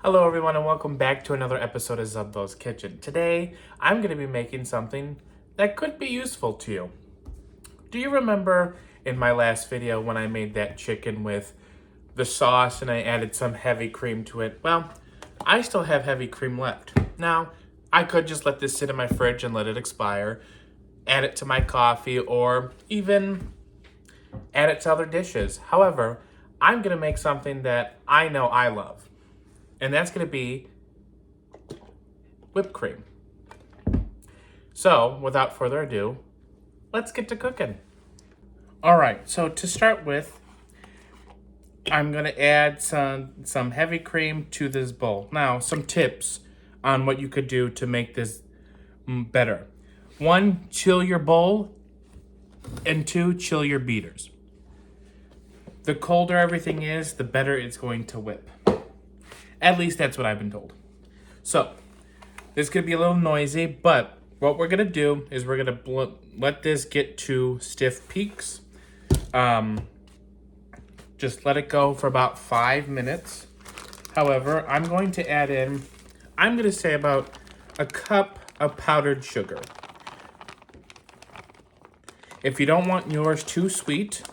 Hello everyone and welcome back to another episode of Zubbo's Kitchen. Today, I'm going to be making something that could be useful to you. Do you remember in my last video when I made that chicken with the sauce and I added some heavy cream to it? Well, I still have heavy cream left. Now, I could just let this sit in my fridge and let it expire, add it to my coffee, or even add it to other dishes. However, I'm going to make something that I know I love. And that's going to be whipped cream. So, without further ado, let's get to cooking. All right, so to start with, I'm going to add some heavy cream to this bowl. Now, some tips on what you could do to make this better. 1, chill your bowl, and 2, chill your beaters. The colder everything is, the better it's going to whip. At least that's what I've been told. So, this could be a little noisy, but what we're going to do is we're going to let this get to stiff peaks. Just let it go for about 5 minutes. However, I'm going to add in, I'm going to say about a cup of powdered sugar. If you don't want yours too sweet,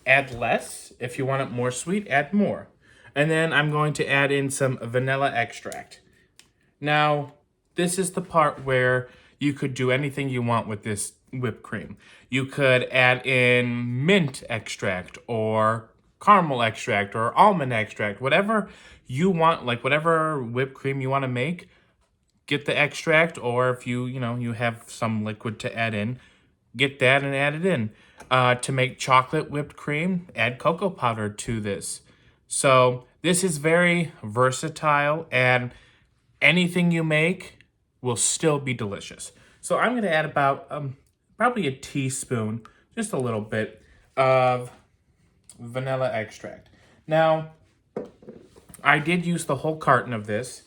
add less. If you want it more sweet, add more. And then I'm going to add in some vanilla extract. Now, this is the part where you could do anything you want with this whipped cream. You could add in mint extract or caramel extract or almond extract, whatever you want, like whatever whipped cream you want to make, get the extract, or if you have some liquid to add in, get that and add it in. To make chocolate whipped cream, add cocoa powder to this. So this is very versatile, and anything you make will still be delicious. So I'm going to add about probably a teaspoon, just a little bit, of vanilla extract. Now, I did use the whole carton of this.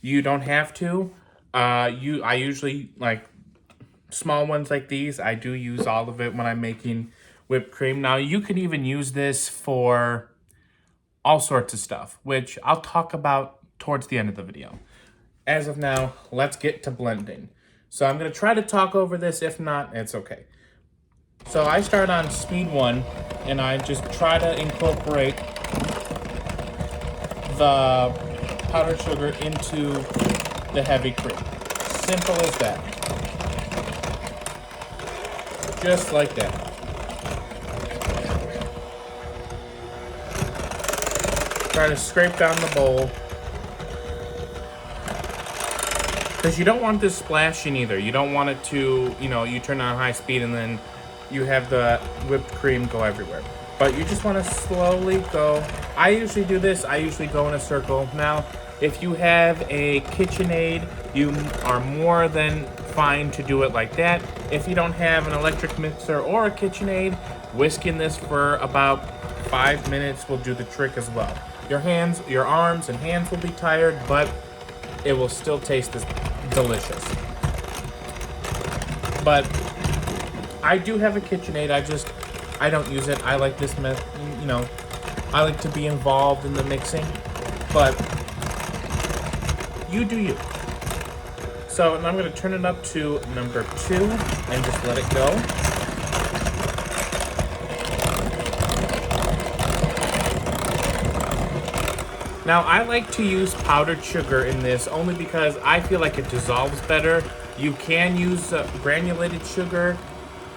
You don't have to. I usually, like small ones like these, I do use all of it when I'm making whipped cream. Now, you can even use this for all sorts of stuff, which I'll talk about towards the end of the video. As of now, let's get to blending. So I'm going to try to talk over this. If not, it's okay. So I start on speed 1, and I just try to incorporate the powdered sugar into the heavy cream. Simple as that. Just like that. Try to scrape down the bowl. Because you don't want this splashing either. You don't want it to, you turn on high speed and then you have the whipped cream go everywhere. But you just want to slowly go. I usually do this. I usually go in a circle. Now, if you have a KitchenAid, you are more than fine to do it like that. If you don't have an electric mixer or a KitchenAid, whisking this for about 5 minutes will do the trick as well. Your arms and hands will be tired, but it will still taste delicious. But I do have a KitchenAid. I don't use it. I like this method. I like to be involved in the mixing, but you do you. So I'm going to turn it up to number 2 and just let it go. Now, I like to use powdered sugar in this only because I feel like it dissolves better. You can use granulated sugar.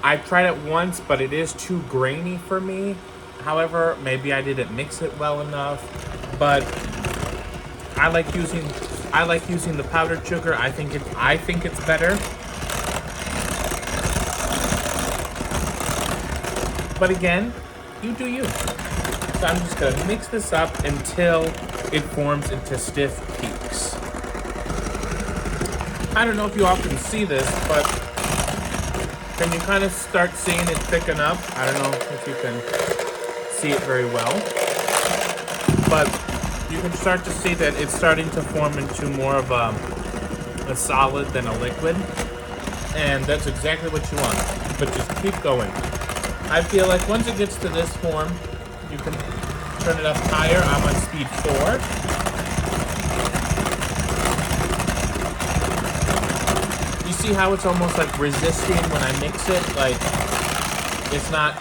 I tried it once, but it is too grainy for me. However, maybe I didn't mix it well enough. But I like using the powdered sugar. I think it's better. But again, you do you. So I'm just gonna mix this up until it forms into stiff peaks. I don't know if you all can see this, but can you kind of start seeing it thicken up? I don't know if you can see it very well, but you can start to see that it's starting to form into more of a solid than a liquid, and that's exactly what you want, but just keep going. I feel like once it gets to this form, you can turn it up higher. I'm on speed 4. see how it's almost like resisting when I mix it? Like, it's not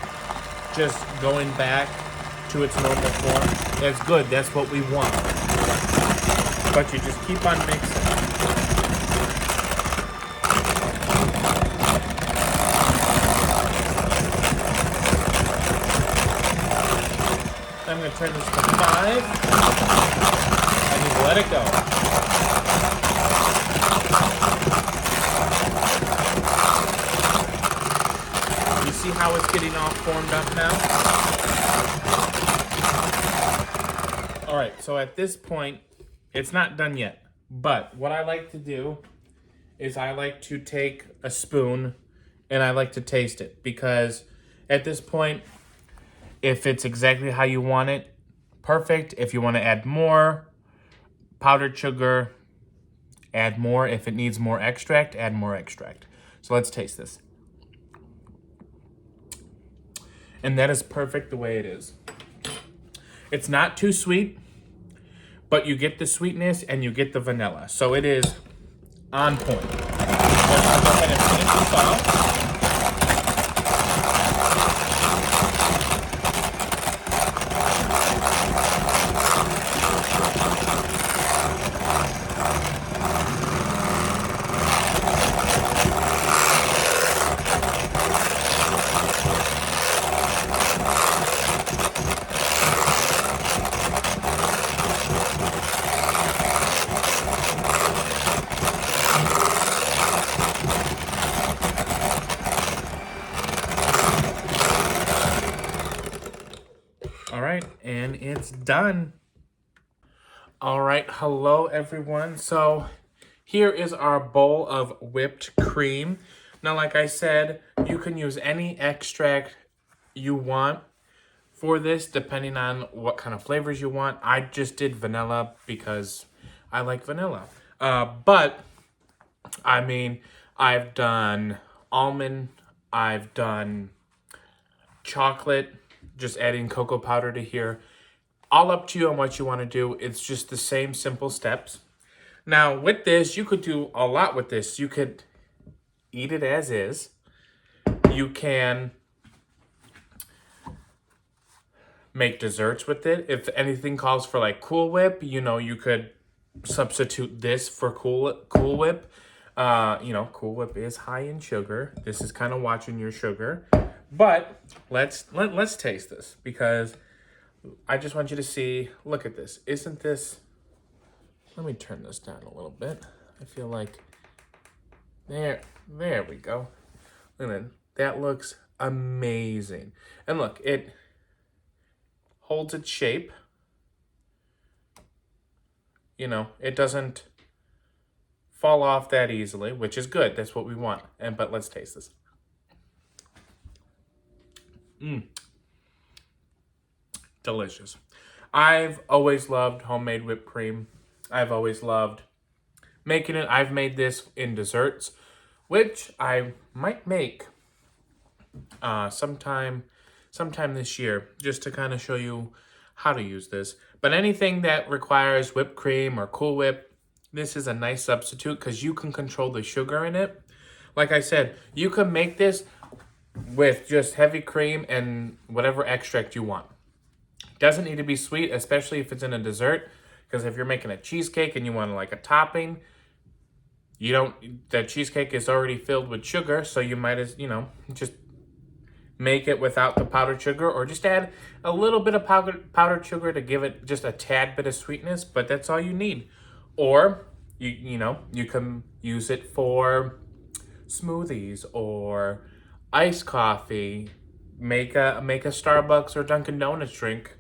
just going back to its normal form. That's good. That's what we want. But you just keep on mixing. I'm going to turn this to 5 and just let it go. You see how it's getting all formed up now? All right, so at this point, it's not done yet. But what I like to do is I like to take a spoon and I like to taste it, because at this point, if it's exactly how you want it, perfect. If you want to add more powdered sugar, add more. If it needs more extract, add more extract. So let's taste this. And that is perfect the way it is. It's not too sweet, but you get the sweetness and you get the vanilla. So it is on point. Let's go ahead and finish this off. All right, and it's done. All right, hello everyone. So here is our bowl of whipped cream. Now, like I said, you can use any extract you want for this, depending on what kind of flavors you want. I just did vanilla because I like vanilla. But, I mean, I've done almond, I've done chocolate, just adding cocoa powder to here. All up to you on what you want to do. It's just the same simple steps. Now, with this, you could do a lot with this. You could eat it as is. You can make desserts with it. If anything calls for like Cool Whip, you know, you could substitute this for Cool Whip. You know, Cool Whip is high in sugar. This is kind of watching your sugar. But let's taste this, because I just want you to see, look at this. Isn't this, let me turn this down a little bit. I feel like, there we go. Look at that. That looks amazing. And look, it holds its shape. You know, it doesn't fall off that easily, which is good. That's what we want. But let's taste this. Delicious. I've always loved homemade whipped cream. I've always loved making it. I've made this in desserts, which I might make sometime this year, just to kind of show you how to use this. But anything that requires whipped cream or Cool Whip, this is a nice substitute because you can control the sugar in it. Like I said, you can make this with just heavy cream and whatever extract you want. Doesn't need to be sweet, especially if it's in a dessert, because if you're making a cheesecake and you want like a topping, the cheesecake is already filled with sugar, so you might as, just make it without the powdered sugar, or just add a little bit of powdered sugar to give it just a tad bit of sweetness, but that's all you need. Or you can use it for smoothies or iced coffee, make a Starbucks or Dunkin' Donuts drink,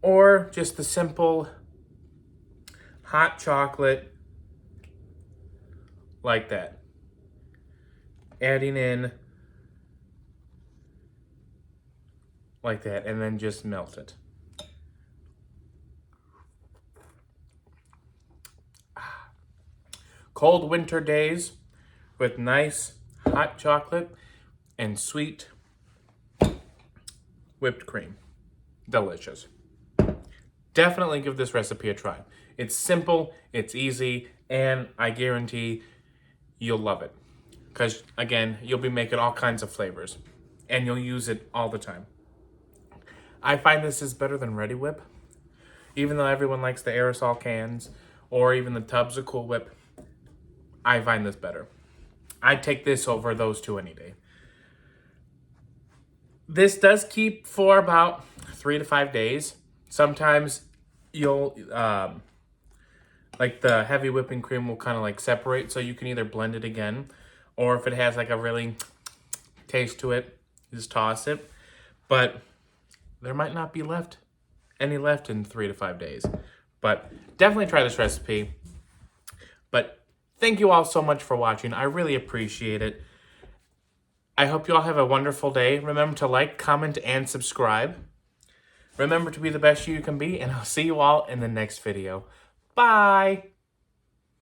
or just the simple hot chocolate like that. Adding in like that, and then just melt it. Cold winter days with nice hot chocolate and sweet whipped cream. Delicious. Definitely give this recipe a try. It's simple, it's easy, and I guarantee you'll love it. Because, again, you'll be making all kinds of flavors. And you'll use it all the time. I find this is better than Ready Whip. Even though everyone likes the aerosol cans or even the tubs of Cool Whip, I find this better. I'd take this over those two any day. This does keep for about 3 to 5 days. Sometimes you'll, like the heavy whipping cream will kind of like separate, so you can either blend it again, or if it has like a really taste to it, just toss it. But there might not be any left in 3 to 5 days. But definitely try this recipe. But thank you all so much for watching. I really appreciate it. I hope you all have a wonderful day. Remember to like, comment, and subscribe. Remember to be the best you can be, and I'll see you all in the next video. Bye!